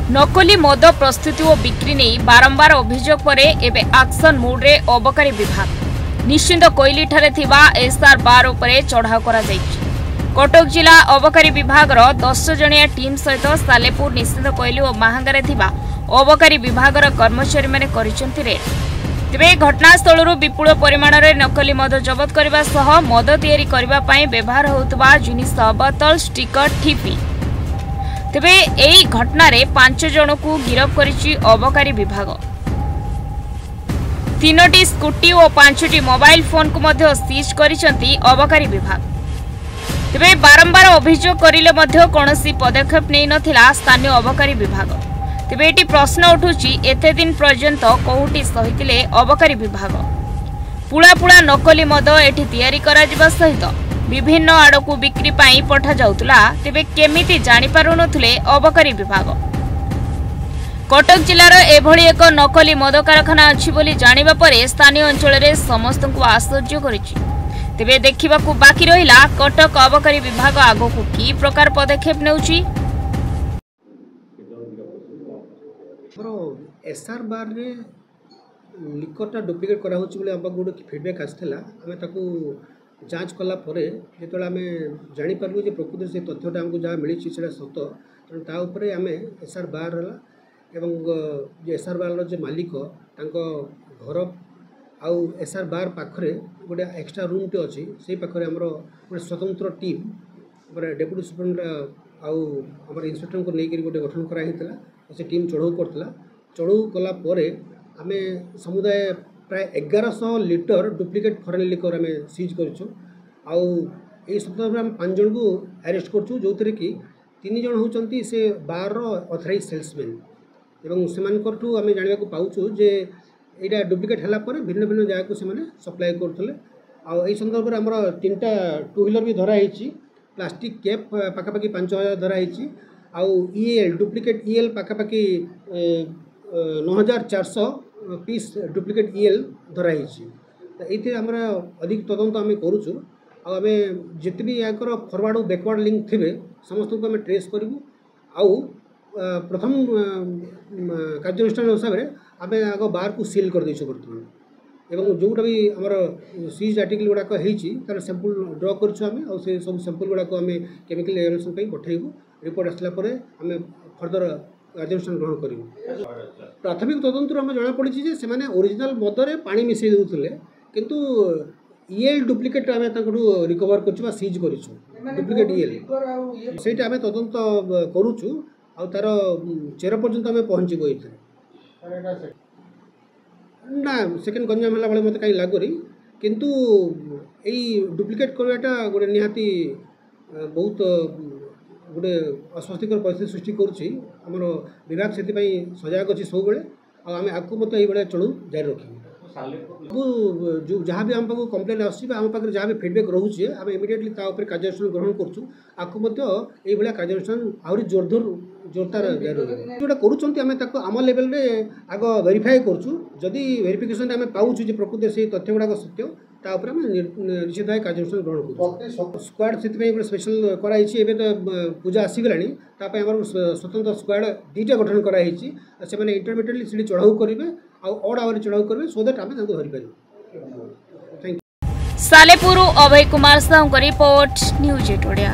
नकली मद प्रस्तुति और बिक्री नहीं बारंबार अभियोग पर एबे एक्शन मोड रे अबकारी विभाग निश्चिंत कोइली ठारे थिबा एसआर बार उपरे चढ़ाव करा जायछि। कटक जिला अबकारी विभाग 10 जणिया टीम सहित सालेपुर निश्चिंत कोइली और महांगारे थिबा अबकारी विभाग कर्मचारी माने करिसेंति रेड। तेबे घटनास्थल विपुल परिमाण रे नकली मद जबत करबा सह मद तैयारी करबा पई व्यवहार होतबा जिनिस बोतल स्टिकर ठिपी। तेबे एई घटना रे 5 जन को गिरफ करिछि अबकारी विभाग। 3टी स्कूटी और 5टी मोबाइल फोन को मध्य सीज करिसेंति अबकारी विभाग। तेबे बारंबार अभियोग करिले मध्य कोनोसी पदक्षेप नै नथिला स्थानीय अबकारी विभाग। तेबे एटी प्रश्न उठुछि एते दिन पर्यंत कोउटी सहितिले अबकारी विभाग। पुळा पुळा नकली मद एठी तयारी करा जिबा सहित विभिन्न आड़कू बिक्री पाई पठा जाउतला। तेबे केमिति जानि पारु नथुले अबकारी विभाग। कटक जिलार एभली एक नकली मद कारखाना अछि बोली जानिबा परे स्थानीय अंचल रे समस्तଙ୍କୁ आश्चर्य करिछि। तेबे देखिबाकू बाकी रहिला कटक अबकारी विभाग आगोकू की प्रकार पदक्षेप नेउछि। एसआर बार रे लिकरटा डुप्लिकेट करा होछि बोले हमको गोटे फीडबैक आसथिला। आमे ताकू जांच कला परे जेतोला आमे जानि पारलु जे प्रकृति से तथ्यटा हमको जहाँ मिली सेटा सत तेणु ता उपरे आमे एसआर बार रला एवं जे एसआर बार जो मालिक तांको घर आउ एसआर बार पाखरे गोटे एक्स्ट्रा रूम टे अछि से पाखरे हमरो गोटे स्वतंत्र टीम हमर डेप्यूटी सुपरिटेंडेंट आउ हमर इंस्पेक्टर को लेकर गोटे गठन करा हितला। से टीम चढ़ऊ करतला। चढ़ऊ कला परे आमे समुदाय प्राय 1100 लिटर डुप्लिकेट फॉरेन लिकर आमे सीज करछु। आउ ए सप्ताह में 5 जन को अरेस्ट करछु जो थरे कि 3 जन होचंती से बार रो ऑथराइज सेल्समैन एवं सेमानकरठू आमे जानिबा को पाउछु जे एटा डुप्लिकेट हला पर भिन्न भिन्न जगह को से माने सप्लाई करथले। आउ ए संदर्भ रे हमर 3टा टू व्हीलर भी धरा हिची। प्लास्टिक कैप पाखापाखि 5000 धरा हिची। आउ ईएल डुप्लिकेट ईएल पाखापाखि 9400 पीस डुप्लिकेट ईएल धरा हिची। एते हमरा अधिक तदंत आमे करूछु। आमे जिते भी याकर फॉरवर्ड और बैकवर्ड लिंक थिबे समस्त को आमे ट्रेस करिवु। आउ प्रथम कार्यानुष्ठान हिसाब रे आमे आगो बार को सील कर दैछु वर्तमान एवं जोटा भी हमर सीज आर्टिकल गुडा को हेची तार सैंपल ड्रॉ करछु आमे और से सब सैंपल गुडा को आमे केमिकल एनालिसिस पई पठेइबु। रिपोर्ट आसला परे आमे फर्दर कार्यानुष्ठान ग्रहण करिवु। प्राथमिक तदंतर आमे जाना पड़ी जे से माने ओरिजिनल मदरे पानी मिसै देउथले किंतु ईएल डुप्लिकेट आमे ताकरू रिकवर करछु बा सीज करिछु डुप्लिकेट ईएल सेटा आमे तदंत करूछु आ तार चेर पर्यंत आमे पहुंची गइथे ना सेकेंड गंजाम हला बळे मते काई लागोरी किंतु एई डुप्लिकेट करवाटा गोटे निहाती बहुत गोटे अस्वास्थ्यकर परिस्थिति सृष्टि करुछि। हमर विभाग सेति पई सजाग अछि सब बेले आ आमे आकु मते एई बेले चलू जारी रखिबु। जो जहाँ भी हम कंप्लेन आम पाखे जहाँ भी फीडबैक रोचे आम इमिडिएटली कार्यानुष्ठान ग्रहण करूँ। आपको भाया कार्यानुष्ठान आहरी जोरदार जोटा करूँ आम लेवल रे आग वेरीफाई करूँ। जदि वेरिफिकेशन आम पाऊँ जे प्रकृति से तथ्य गुड़ाक सत्य तापर आम निश्चित भाव कार्यानुष्ठान ग्रहण करूँ। स्क्वाड से गोटे स्पेशल कराई तो पूजा आसीगला आम स्वतंत्र स्क्वाड 2टा गठन कराई से इंटरमिडिएटली सीढ़ी चढ़ाऊ करेंगे और आवर चढ़ाऊ करेंगे सो दैट आम धरी पार। Salepur Abhay Kumar Sahu report news 8 Odia.